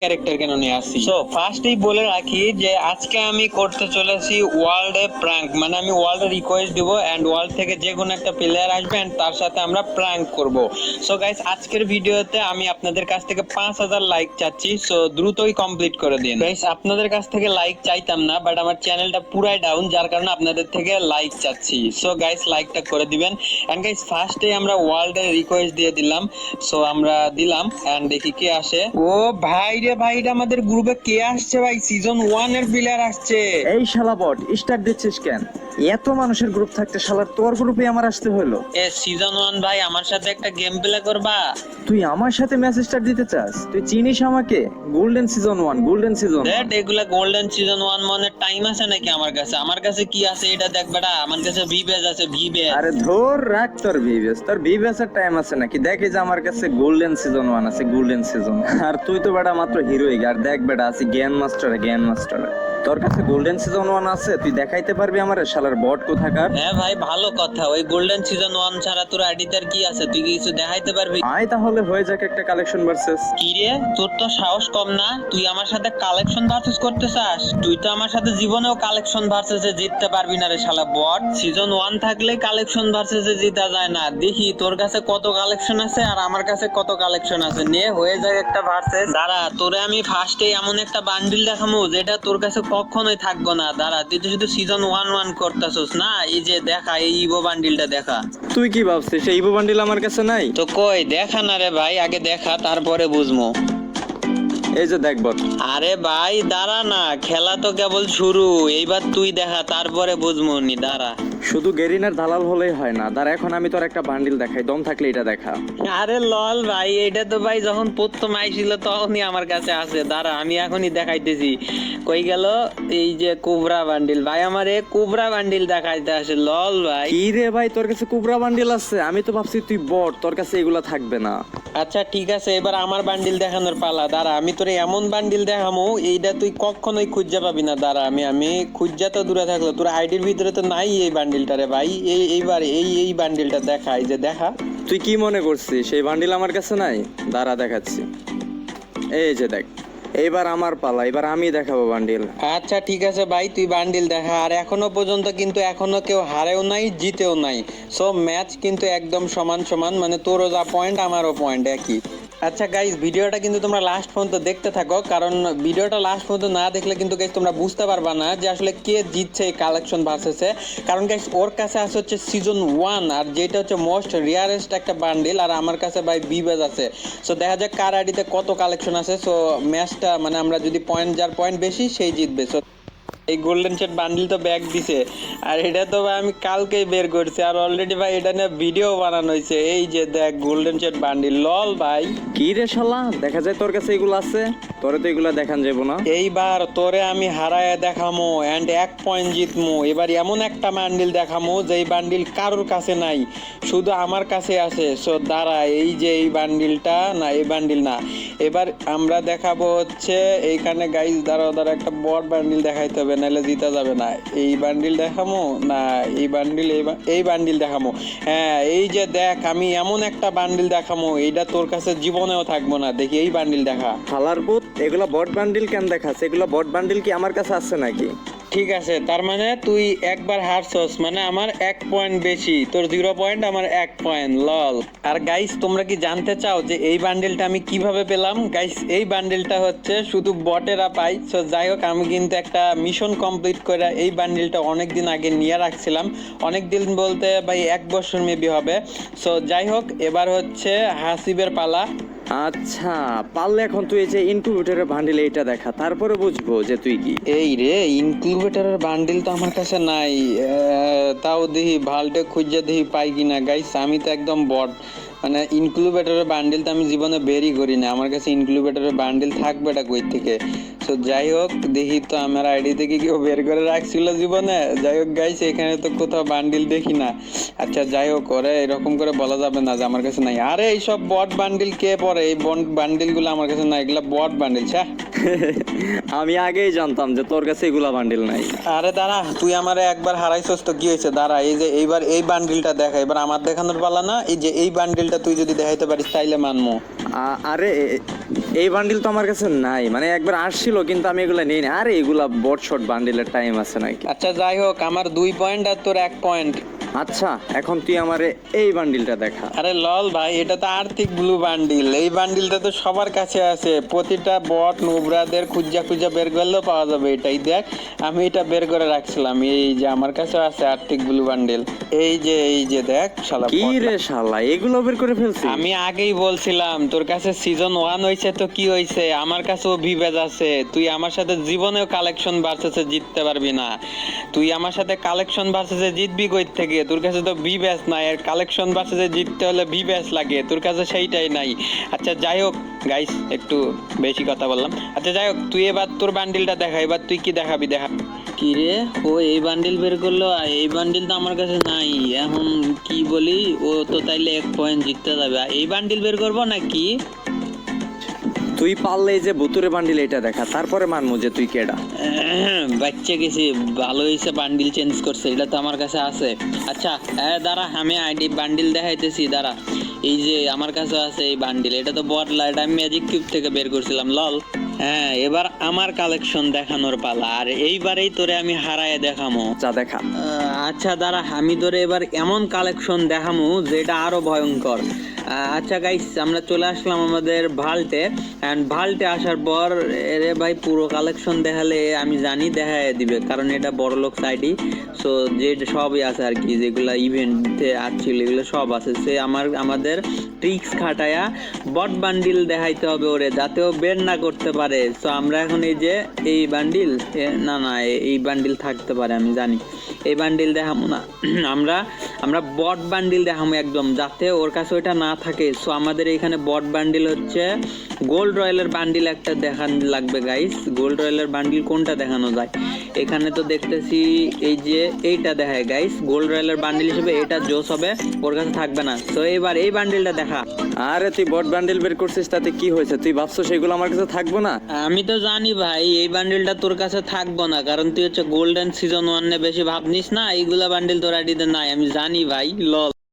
Character কেন নিয়ে আসছি। সো ফার্স্টেই বলে রাখি যে আজকে আমি করতে চলেছি ওয়ার্ল্ডে প্র্যাঙ্ক, মানে আমি ওয়ার্ল্ডে রিকোয়েস্ট দিব এন্ড ওয়ার্ল্ড থেকে যে কোনো একটা প্লেয়ার আসবে এন্ড তার সাথে আমরা প্র্যাঙ্ক করব। সো গাইস, আজকের ভিডিওতে আমি আপনাদের কাছ থেকে 5000 লাইক চাচ্ছি। সো দ্রুতই কমপ্লিট করে দিন গাইস। আপনাদের কাছ থেকে লাইক চাইতাম না, বাট আমার চ্যানেলটা পুরাই ডাউন, যার কারণে আপনাদের থেকে লাইক চাচ্ছি। সো গাইস, লাইকটা করে দিবেন। এন্ড গাইস, ফার্স্টে আমরা ওয়ার্ল্ডে রিকোয়েস্ট দিয়ে দিলাম। সো আমরা দিলাম এন্ড দেখি কে আসে। ও ভাই রে ভাই, এটা আমাদের গ্রুপে কে আসছে ভাই? সিজন 1 এর প্লেয়ার আসছে। এই শালা বট, স্টার্ট দিচ্ছিস কেন? এত মানুষের গ্রুপ থাকতে শালার তোর গ্রুপে আমার আসতে হলো। এ সিজন 1 ভাই, আমার সাথে একটা গেম প্লে করবা? তুই আমার সাথে ম্যাচ স্টার্ট দিতে চাস? তুই চিনিস আমাকে? Golden season 1, golden season. দেখ, এগুলা গোল্ডেন সিজন 1 মানে টাইম আছে নাকি আমার কাছে? আমার কাছে কি আছে এটা দেখ বেটা, আমার কাছে ভিবেজ আছে, ভিবেজ। আরে ধর রাখ তোর ভিভেস, তোর ভিভেসের টাইম আছে নাকি? দেখ এই যে আমার কাছে গোল্ডেন সিজন 1 আছে, গোল্ডেন সিজন। আর তুই তো বেটা মাত্র হিরোইক, আর দেখ বেটা আছে জ্ঞান মাস্টার, জ্ঞান মাস্টার। তোর কাছে গোল্ডেন সিজন 1 আছে, তুই দেখাইতে পারবি আমারে শালার বট কোথাকার? হ্যাঁ ভাই, ভালো কথা। ওই গোল্ডেন সিজন 1 ছাড়া তোর আইডিতে আর কি আছে? তুই কি কিছু দেখাইতে পারবি? আয় তাহলে হয়ে যাক একটা কালেকশন ভার্সেস। কি রে, তোর তো সাহস কম না? তুই আমার সাথে কালেকশন ভার্সেস করতে চাস? তুই তো আমার সাথে জীবনেও কালেকশন ভার্সেসে জিততে পারবি না রে শালা বট। সিজন 1 থাকলে কালেকশন ভার্সেসে জিতা যায় না। দেখি তোর কাছে কত কালেকশন আছে আর আমার কাছে কত কালেকশন আছে, নিয়ে হয়ে যায় একটা ভার্সেস। দাঁড়া, তোরে আমি ফার্স্টে এমন একটা বান্ডিল দেখামু যেটা তোর কাছে কখনোই থাকবো না। দাঁড়া, তুই তো শুধু সিজন 1 করতেছস না? এই যে দেখা, এই ইভো বান্ডিলটা দেখা। তুই কি ভাবছিস এই ইভো বান্ডিল আমার কাছে নাই? তো কই দেখা না রে ভাই, আগে দেখা তারপরে বুঝবো। এই যে দেখ বট। আরে ভাই দাঁড়া না, খেলা তো কেবল শুরু। এইবার তুই দেখা, তারপরে বুঝবো নি। দাঁড়া। শুধু গেরিনার দালাল হলেই হয় না, দাঁড়া এখন আমি তোর একটা বান্ডিল দেখাই, দম থাকলে এটা দেখা। আরে লল ভাই, এটা তো ভাই যখন প্রথম আইছিল তখনই আমার কাছে আছে। দাঁড়া, আমি এখনই দেখাইতেছি। কই গেল? এই যে কোবরা বান্ডিল ভাই, আমারে কোবরা বান্ডিল দেখাইতে আসে। লল ভাই। কি রে ভাই, তোর কাছে কুবরা বান্ডিল আছে? আমি তো ভাবছি তুই বট, তোর কাছে এগুলা থাকবে না। আচ্ছা ঠিক আছে, এবার আমার বান্ডিল দেখানোর পালা। দাঁড়া, আমি তোরে এমন বান্ডিল দেখামো এইটা তুই কখনোই খুঁজে পাবি না। দাঁড়া, আমি খুঁজা তো দূরে থাকলো, তোর আইডির ভিতরে তো নাই এই বান্ডিলটা রে ভাই। এইবার এই বান্ডিলটা দেখা, এই যে দেখা। তুই কি মনে করছিস সেই বান্ডিল আমার কাছে নাই? দাঁড়া দেখাচ্ছি। এই যে দেখ, এইবার আমার পালা, এবার আমি দেখাবো বান্ডিল। আচ্ছা ঠিক আছে ভাই, তুই বান্ডিল দেখা। আর এখনো পর্যন্ত কিন্তু এখনো কেউ হারেও নাই, জিতেও নাই। সো ম্যাচ কিন্তু একদম সমান সমান, মানে তোরও যা পয়েন্ট আমারও পয়েন্ট একই। আচ্ছা গাইস, ভিডিওটা কিন্তু তোমরা লাস্ট পর্যন্ত দেখতে থাকো, কারণ ভিডিওটা লাস্ট পর্যন্ত না দেখলে কিন্তু গাইস তোমরা বুঝতে পারবা না যে আসলে কে জিতছে এই কালেকশন ভার্সেসে। কারণ গাইস ওর কাছে আছে হচ্ছে সিজন 1, আর যেটা হচ্ছে মোস্ট রিয়ারেস্ট একটা বান্ডিল, আর আমার কাছে ভাই বিবেজ আছে। সো দেখা যাক কার আইডিতে কত কালেকশন আছে। সো ম্যাচটা মানে আমরা যদি পয়েন্ট, যার পয়েন্ট বেশি সেই জিতবে। সো এই গোল্ডেন সেট বান্ডিল তো ব্যাগ দিছে, আর এটা তো ভাই আমি কালকেই বের করছি, আর অলরেডি ভাই এটা নিয়ে ভিডিও বানানো হয়েছে। এই যে দেখ গোল্ডেন সেট বান্ডিল। লল ভাই। কি রে শালা, দেখা যায় তোর কাছে এগুলো আছে? তোরে তো এগুলা দেখান যাবো না। এইবার তোরে আমি হারায় দেখামো এন্ড 1 পয়েন্ট জিতমু। এবার এমন একটা বান্ডিল দেখামো যেই বান্ডিল কারোর কাছে নাই, শুধু আমার কাছে আছে। সো দাঁড়া, এই যে এই বান্ডিলটা না, এই বান্ডিল না। এবার আমরা দেখাবো হচ্ছে এইখানে গাইস, দাঁড়া একটা বড় বান্ডিল দেখাইতে হবে, নাহলে জিতা যাবে না। এই বান্ডিল দেখামো না, এই বান্ডিল, এই বান্ডিল দেখামো। হ্যাঁ, এই যে দেখ, আমি এমন একটা বান্ডিল দেখামো এইটা তোর কাছে জীবনেও থাকবো না। দেখি এই বান্ডিল দেখা। শালার পুত, এগুলা বট বান্ডিল কেন দেখাচ্ছে? এগুলা বট বান্ডিল কি আমার কাছে আছে নাকি? ঠিক আছে, তার মানে তুই একবার হারছস, মানে আমার 1 পয়েন্ট বেশি, তোর 0 পয়েন্ট, আমার 1 পয়েন্ট। লল। আর গাইস, তোমরা কি জানতে চাও যে এই বান্ডেলটা আমি কিভাবে পেলাম? গাইস, এই বান্ডেলটা হচ্ছে শুধু বটেরা পাই। সো যাই হোক, আমি কিন্তু একটা মিশন কমপ্লিট করে এই বান্ডেলটা অনেক দিন আগে নিয়ে রাখছিলাম। অনেক দিন বলতে ভাই 1 বছর মেবি হবে। সো যাই হোক, এবার হচ্ছে হাসিবের পালা। আচ্ছা, পারলে এখন তুই এই যে ইনকিউবেটরের বান্ডিল এইটা দেখা, তারপরে বুঝবো যে তুই কি। এই রে, ইনকিউবেটরের বান্ডিল তো আমার কাছে নাই। তাও দেখি ভালটে খুঁজে দেখি পাই কিনা। গাইস, আমি তো একদম বট, মানে ইনকিউবেটরের বান্ডিল তো আমি জীবনে বেরই করি না। আমার কাছে ইনকিউবেটরের বান্ডিল থাকবে এটা কই থেকে? সো যাই হোক, দেখি তো আমার আইডি থেকে কেউ বের করে রাখছিল জীবনে। যাই হোক গাইস, এখানে তো কোথাও বান্ডিল দেখি না। আচ্ছা যাই হোক, ওরে এরকম করে বলা যাবে না যে আমার কাছে নাই। আরে এইসব বট বান্ডিল কে পরে? এই বান্ডিল গুলো আমার কাছে নাই, এগুলা বট বান্ডিল। আমি আগেই জানতাম যে তোর কাছে এগুলা বান্ডিল নাই। আরে দাঁড়া, তুই আমারে একবার হারাইছস তো কি হয়েছে? দাঁড়া, এই যে এইবার এই বান্ডিলটা দেখা। এবার আমার দেখানোর পালা না? এই যে এই বান্ডিলটা তুই যদি দেখাইতে পারিস তাইলে মানমু। আরে এই বান্ডিল তো আমার কাছে নাই, মানে একবার আসছিল কিন্তু আমি এগুলা নেই না। আরে এগুলা বট শট বান্ডিলের টাইম আছে নাকি? আচ্ছা যাই হোক, আমার 2 পয়েন্ট আর তোর 1 পয়েন্ট। আচ্ছা এখন তুই আমারে এই বান্ডিলটা দেখা। আরে লল ভাই, এটা তো আর্থিক ব্লু বান্ডিল। এই বান্ডিলটা তো সবার কাছে আছে, প্রতিটা বট নুবরাদের খুঁজা খুঁজা বের করলেও পাওয়া যাবে। এটাই দেখ, আমি এটা বের করে রাখছিলাম। এই যে আমার কাছে আছে আর্থিক ব্লু বান্ডিল। এই যে দেখ শালা। কি রে শালা, এগুলো বের করে ফেলছিস? আমি আগেই বলছিলাম তোর কাছে সিজন 1 হইছে তো কি হইছে, আমার কাছেও ভিভেজ আছে। তুই আমার সাথে জীবনেও কালেকশন ভার্সেসে জিততে পারবি না। তুই আমার সাথে কালেকশন ভার্সেসে জিতবি কই থেকে? তোর কাছে তো ভিভেজ নাই, আর কালেকশন ভার্সেসে জিততে হলে ভিভেজ লাগে, তোর কাছে সেইটাই নাই। আচ্ছা যাই হোক গাইস, একটু বেশি কথা বললাম। আচ্ছা যাই হোক, তুই এবার তোর বান্ডিলটা দেখা। এবার তুই কি দেখাবি দেখা। কি রে, ও এই বান্ডিল বের করলো, আর এই বান্ডিল তো আমার কাছে নাই। এখন কি বলি, ও তো তাইলে 1 পয়েন্ট জিততে যাবে। আর এই বান্ডিল বের করবো নাকি? তুই পারলে এই যে ভুতুরে বান্ডিল এটা দেখা, তারপরে মানমু যে তুই কেডা। বাচ্চা গেছি, ভালো হয়েছে বান্ডিল চেঞ্জ করছে, এটা তো আমার কাছে আছে। আচ্ছা দাঁড়া, আমি আইডি বান্ডিল দেখাইতেছি, দাঁড়া। এই যে আমার কাছে আছে এই বান্ডিল, এটা তো বট লাইট, আমি ম্যাজিক কিউব থেকে বের করছিলাম লল। হ্যাঁ, এবার আমার কালেকশন দেখানোর পালা, আর এইবারেই তোরে আমি হারায় দেখামো। যা দেখা। আচ্ছা দাঁড়া, আমি তোরে এবার এমন কালেকশন দেখামো যেটা আরো ভয়ঙ্কর। আচ্ছা গাইস, আমরা চলে আসলাম আমাদের ভাল্টে। এন্ড ভাল্টে আসার পর এরে ভাই পুরো কালেকশন দেখালে আমি জানি দেখায় দিবে, কারণ এটা বড় লোক সাইডই। সো যে সবই আছে আর কি, যেগুলা ইভেন্টে আসছিল এগুলো সব আছে। সে আমাদের ট্রিক্স খাটায়া বট বান্ডিল দেখাইতে হবে ওরে, যাতে ও বের না করতে পারে। সো আমরা এখন এই যে এই বান্ডিল, না এই বান্ডিল থাকতে পারে, আমি জানি। এই বান্ডিল দেখাবো না, আমরা বট বান্ডিল দেখাবো একদম, যাতে ওর কাছে ওইটা না থাকে। সো আমাদের এখানে বট বান্ডিল হচ্ছে গোল্ড রয়্যালের বান্ডিল একটা দেখান লাগবে গাইস। গোল্ড রয়্যালের বান্ডিল কোনটা দেখানো যায়? এখানে তো দেখতেছি এই যে এইটা দেখায় গাইস, গোল্ড রয়্যালের বান্ডিল হিসেবে এটা জোস হবে, ওর কাছে থাকবে না। তো এবার এই বান্ডিলটা দেখা। আরে তুই বট বান্ডিল বের করছিস, তাতে কি হয়েছে? তুই ভাবছো সেগুলো আমার কাছে থাকবো না? আমি তো জানি ভাই এই বান্ডিলটা তোর কাছে থাকবো না, কারণ তুই হচ্ছে গোল্ডেন সিজন 1 বেশি ভাবনিস না। এইগুলা বান্ডিল তোর আইডিতে নাই, আমি জানি ভাই লল।